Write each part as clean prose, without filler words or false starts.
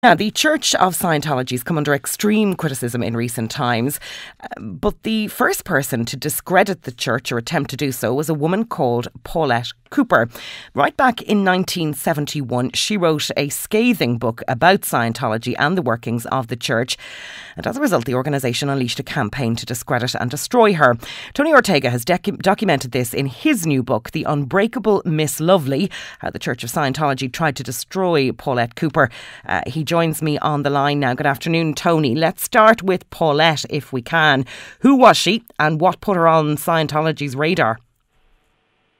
Now, the Church of Scientology has come under extreme criticism in recent times, but the first person to discredit the church or attempt to do so was a woman called Paulette Cooper. Right back in 1971, she wrote a scathing book about Scientology and the workings of the church, and as a result, the organisation unleashed a campaign to discredit and destroy her. Tony Ortega has documented this in his new book, The Unbreakable Miss Lovely, how the Church of Scientology tried to destroy Paulette Cooper. He joins me on the line now. Good afternoon, Tony. Let's start with Paulette, if we can. Who was she and what put her on Scientology's radar?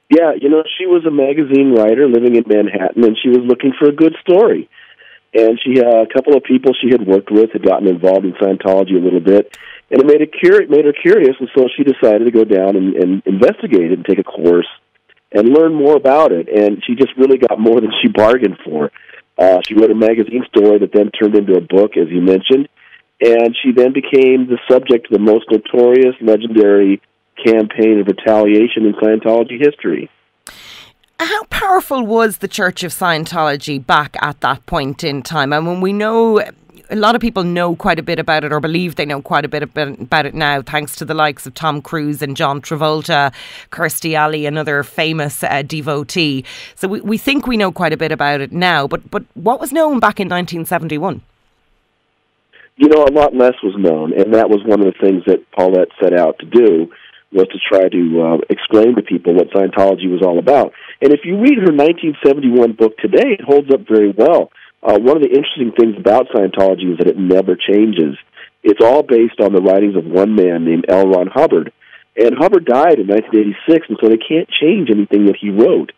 Yeah, she was a magazine writer living in Manhattan, and she was looking for a good story. And she a couple of people she had worked with had gotten involved in Scientology a little bit, and it made her curious, and so she decided to go down and investigate it and take a course and learn more about it. And she just really got more than she bargained for. She wrote a magazine story that then turned into a book, as you mentioned, and she then became the subject of the most notorious, legendary campaign of retaliation in Scientology history. How powerful was the Church of Scientology back at that point in time? I mean, we know a lot of people know quite a bit about it, or believe they know quite a bit about it now, thanks to the likes of Tom Cruise and John Travolta, Kirstie Alley, another famous devotee. So we think we know quite a bit about it now, but what was known back in 1971? A lot less was known, and that was one of the things that Paulette set out to do, was to try to explain to people what Scientology was all about. And if you read her 1971 book today, it holds up very well. One of the interesting things about Scientology is that it never changes. It's all based on the writings of one man named L. Ron Hubbard. And Hubbard died in 1986, and so they can't change anything that he wrote.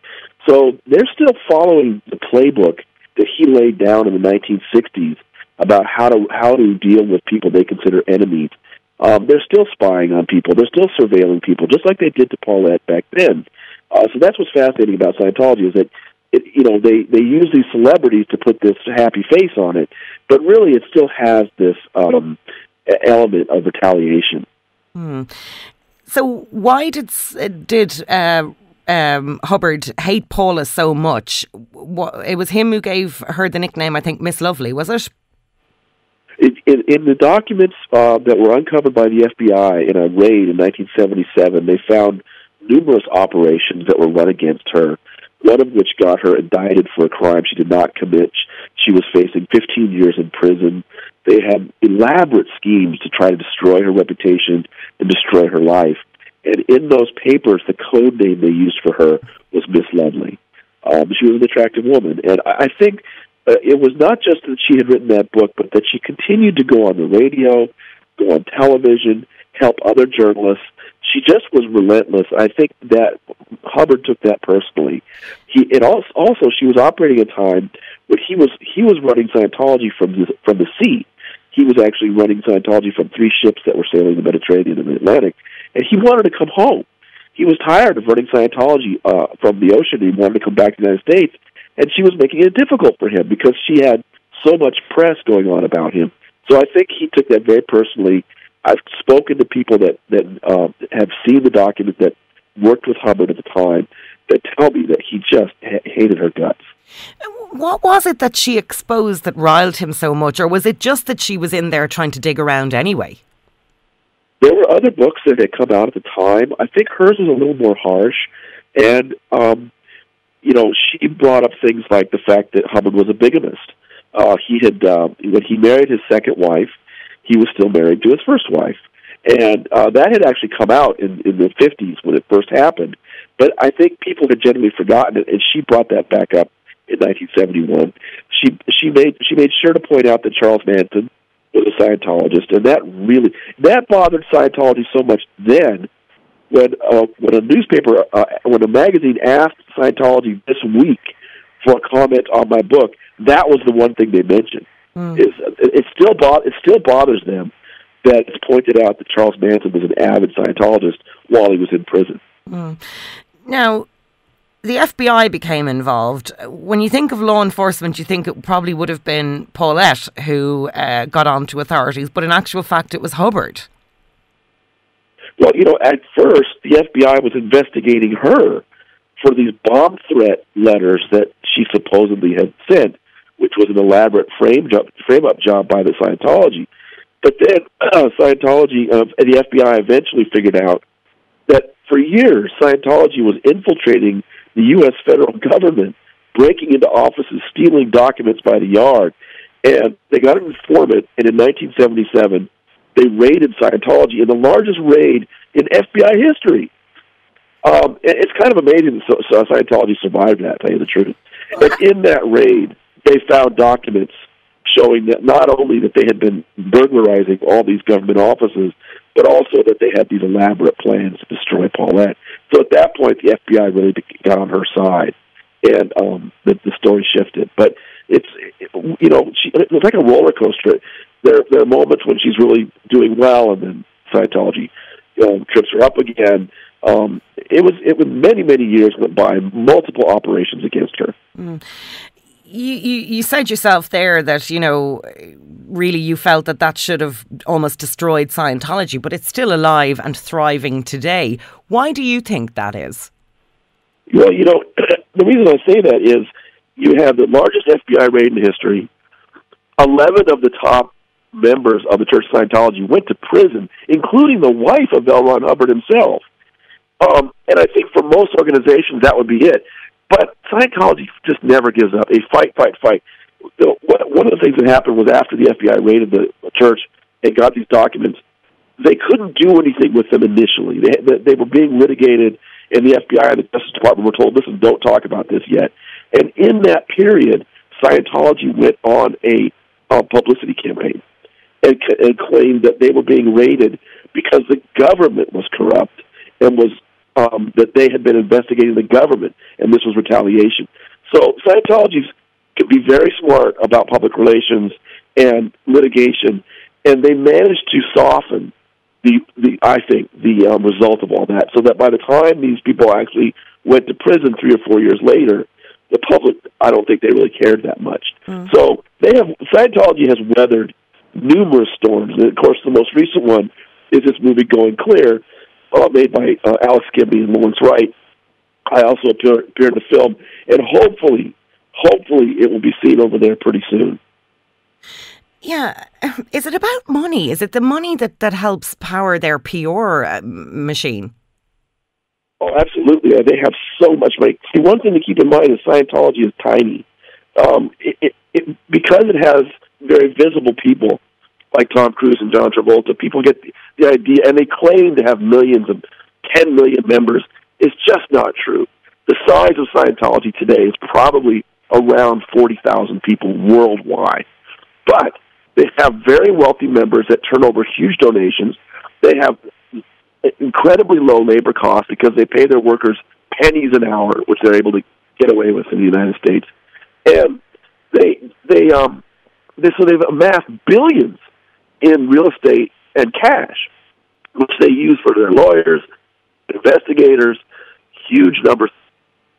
So they're still following the playbook that he laid down in the 1960s about how to deal with people they consider enemies. They're still spying on people. They're still surveilling people, just like they did to Paulette back then. So that's what's fascinating about Scientology, is that they use these celebrities to put this happy face on it, but really it still has this element of retaliation. So why did Hubbard hate Paula so much? It was him who gave her the nickname, I think, Miss Lovely, was it? In the documents that were uncovered by the FBI in a raid in 1977, they found numerous operations that were run against her, one of which got her indicted for a crime she did not commit. She was facing 15 years in prison. They had elaborate schemes to try to destroy her reputation and destroy her life. And in those papers, the code name they used for her was Miss Lovely. She was an attractive woman. And I think it was not just that she had written that book, but that she continued to go on the radio, go on television, help other journalists. She just was relentless. I think that Hubbard took that personally. She was operating at a time when he was running Scientology from the sea. He was actually running Scientology from 3 ships that were sailing the Mediterranean and the Atlantic, and he wanted to come home. He was tired of running Scientology from the ocean. He wanted to come back to the United States, and she was making it difficult for him because she had so much press going on about him. So I think he took that very personally. I've spoken to people that have seen the document, that worked with Hubbard at the time, that tell me that he just hated her guts. What was it that she exposed that riled him so much, or was it just that she was in there trying to dig around anyway? There were other books that had come out at the time. I think hers was a little more harsh, and she brought up things like the fact that Hubbard was a bigamist. When he married his second wife, he was still married to his first wife. And that had actually come out in the 50s when it first happened. But I think people had generally forgotten it, and she brought that back up in 1971. She made sure to point out that Charles Manson was a Scientologist, and that bothered Scientology so much then when a magazine asked Scientology this week for a comment on my book, that was the one thing they mentioned. It still bothers them that it's pointed out that Charles Manson was an avid Scientologist while he was in prison. Now, the FBI became involved. When you think of law enforcement, you think it probably would have been Paulette who got on to authorities, but in actual fact, it was Hubbard. Well, at first, the FBI was investigating her for these bomb threat letters that she supposedly had sent, which was an elaborate frame-up job by the Scientology. But then Scientology and the FBI eventually figured out that for years Scientology was infiltrating the U.S. federal government, breaking into offices, stealing documents by the yard. And they got an informant, and in 1977, they raided Scientology in the largest raid in FBI history. It's kind of amazing that Scientology survived that, to tell you the truth. And in that raid, they found documents showing that not only that they had been burglarizing all these government offices, but also that they had these elaborate plans to destroy Paulette. So at that point, the FBI really got on her side, and the story shifted. But it's like a roller coaster. There are moments when she's really doing well, and then Scientology trips her up again. It was many years went by, multiple operations against her. Mm. You said yourself there that, really you felt that should have almost destroyed Scientology, but it's still alive and thriving today. Why do you think that is? Well, the reason I say that is you have the largest FBI raid in history. 11 of the top members of the Church of Scientology went to prison, including the wife of L. Ron Hubbard himself. And I think for most organizations that would be it. But Scientology just never gives up. A fight. One of the things that happened was after the FBI raided the church and got these documents, they couldn't do anything with them initially. They were being litigated, and the FBI and the Justice Department were told, listen, don't talk about this yet. And in that period, Scientology went on a publicity campaign and claimed that they were being raided because the government was corrupt and was that they had been investigating the government, and this was retaliation. So Scientology can be very smart about public relations and litigation, and they managed to soften the result of all that, so that by the time these people actually went to prison 3 or 4 years later, the public, I don't think they really cared that much. So Scientology has weathered numerous storms, and of course the most recent one is this movie Going Clear, made by Alex Gibney and Lawrence Wright. I also appeared in the film, and hopefully it will be seen over there pretty soon. Yeah. Is it about money? Is it the money that helps power their PR machine? Oh, absolutely. They have so much money. See, one thing to keep in mind is Scientology is tiny. Because it has very visible people like Tom Cruise and John Travolta, people get the idea, and they claim to have millions of 10 million members. It's just not true. The size of Scientology today is probably around 40,000 people worldwide. But they have very wealthy members that turn over huge donations. They have incredibly low labor costs because they pay their workers pennies an hour, which they're able to get away with in the United States. And so they've amassed billions in real estate and cash, which they use for their lawyers, investigators, huge numbers.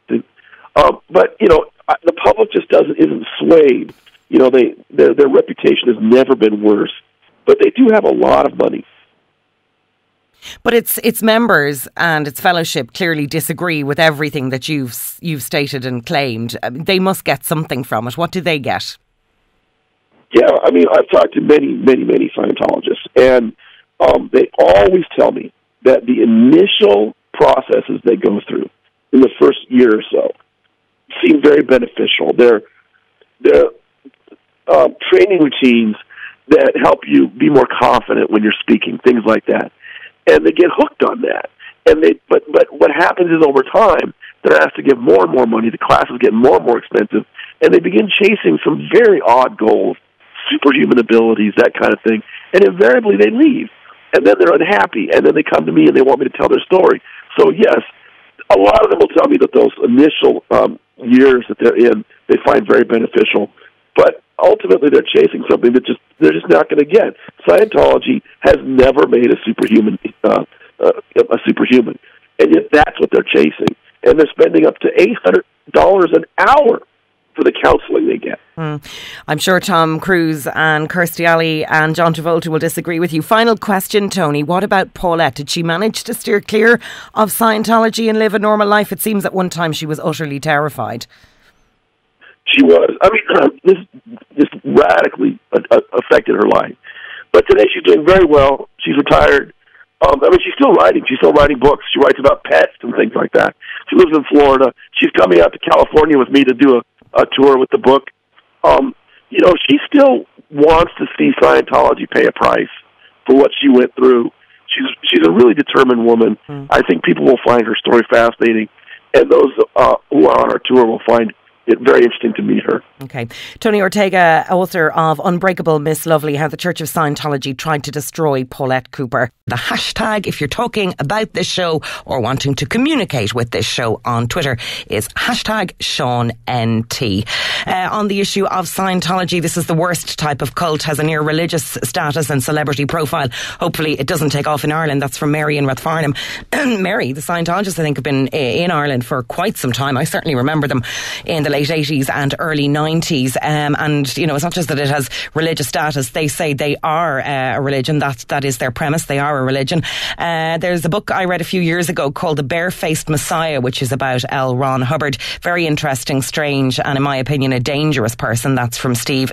But the public just isn't swayed. Their reputation has never been worse, but they do have a lot of money. But its members and its fellowship clearly disagree with everything that you've stated and claimed. They must get something from it. What do they get? Yeah, I've talked to many Scientologists, and they always tell me that the initial processes they go through in the first year or so seem very beneficial. They're training routines that help you be more confident when you're speaking, things like that. And they get hooked on that. But what happens is over time, they're asked to give more and more money, the classes get more and more expensive, and they begin chasing some very odd goals, superhuman abilities, that kind of thing, and invariably they leave. And then they're unhappy, and then they come to me and they want me to tell their story. So yes, a lot of them will tell me that those initial years that they're in, they find very beneficial, but ultimately they're chasing something that they're just not going to get. Scientology has never made a superhuman, and yet that's what they're chasing. And they're spending up to $800 an hour for the counseling they get. I'm sure Tom Cruise and Kirstie Alley and John Travolta will disagree with you. Final question, Tony. What about Paulette? Did she manage to steer clear of Scientology and live a normal life? It seems at one time she was utterly terrified. She was. I mean, this radically affected her life. But today she's doing very well. She's retired. I mean, she's still writing. She's still writing books. She writes about pets and things like that. She lives in Florida. She's coming out to California with me to do a tour with the book. You know, she still wants to see Scientology pay a price for what she went through. She's a really determined woman. I think people will find her story fascinating, and those who are on our tour will find it very interesting to meet her. Okay. Tony Ortega, author of Unbreakable Miss Lovely, How the Church of Scientology Tried to Destroy Paulette Cooper. The hashtag, if you're talking about this show or wanting to communicate with this show on Twitter, is hashtag SeanNT. On the issue of Scientology, this is the worst type of cult, has a near religious status and celebrity profile. Hopefully it doesn't take off in Ireland. That's from Mary in Rathfarnham. Mary, the Scientologists, I think, have been in Ireland for quite some time. I certainly remember them in the late 80s and early 90s. And, you know, it's not just that it has religious status. They say they are a religion. That is their premise. They are a religion. There's a book I read a few years ago called The Barefaced Messiah, which is about L. Ron Hubbard. Very interesting, strange, and in my opinion, a dangerous person. That's from Steve